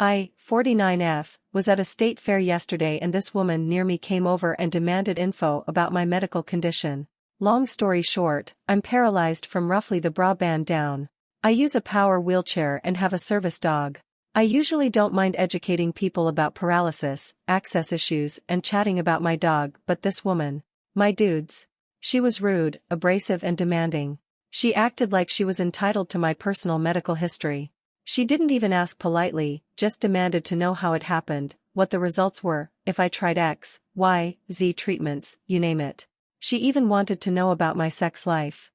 I, 49F, was at a state fair yesterday and this woman near me came over and demanded info about my medical condition. Long story short, I'm paralyzed from roughly the bra band down. I use a power wheelchair and have a service dog. I usually don't mind educating people about paralysis, access issues, and chatting about my dog, but this woman, my dudes. She was rude, abrasive and demanding. She acted like she was entitled to my personal medical history. She didn't even ask politely, just demanded to know how it happened, what the results were, if I tried X, Y, Z treatments, you name it. She even wanted to know about my sex life.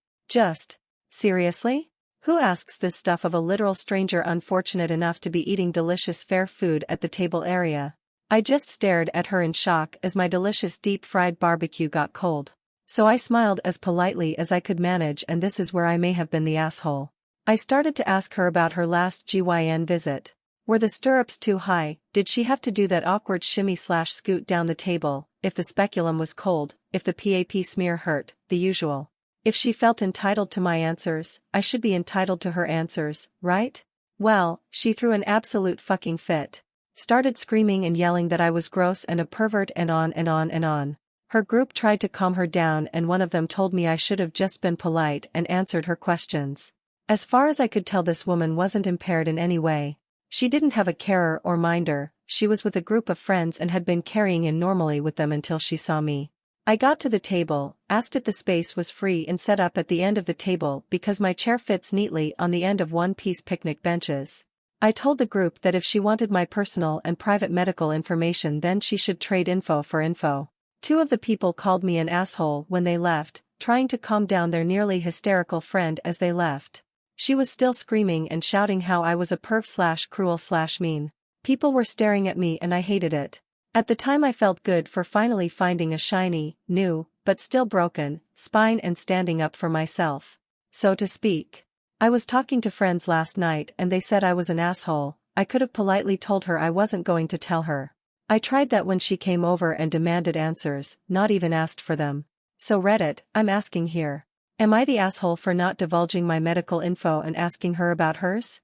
Seriously? Who asks this stuff of a literal stranger unfortunate enough to be eating delicious fair food at the table area? I just stared at her in shock as my delicious deep-fried barbecue got cold. So I smiled as politely as I could manage, and this is where I may have been the asshole. I started to ask her about her last GYN visit. Were the stirrups too high? Did she have to do that awkward shimmy/scoot down the table? If the speculum was cold, if the PAP smear hurt, the usual. If she felt entitled to my answers, I should be entitled to her answers, right? Well, she threw an absolute fucking fit. Started screaming and yelling that I was gross and a pervert and on and on and on. Her group tried to calm her down and one of them told me I should have just been polite and answered her questions. As far as I could tell, this woman wasn't impaired in any way. She didn't have a carer or minder, she was with a group of friends and had been carrying in normally with them until she saw me. I got to the table, asked if the space was free and set up at the end of the table because my chair fits neatly on the end of one-piece picnic benches. I told the group that if she wanted my personal and private medical information then she should trade info for info. Two of the people called me an asshole when they left, trying to calm down their nearly hysterical friend as they left. She was still screaming and shouting how I was a perv/cruel/mean. People were staring at me and I hated it. At the time I felt good for finally finding a shiny, new, but still broken, spine and standing up for myself, so to speak. I was talking to friends last night and they said I was an asshole. I could have politely told her I wasn't going to tell her. I tried that when she came over and demanded answers, not even asked for them. So Reddit, I'm asking here. Am I the asshole for not divulging my medical info and asking her about hers?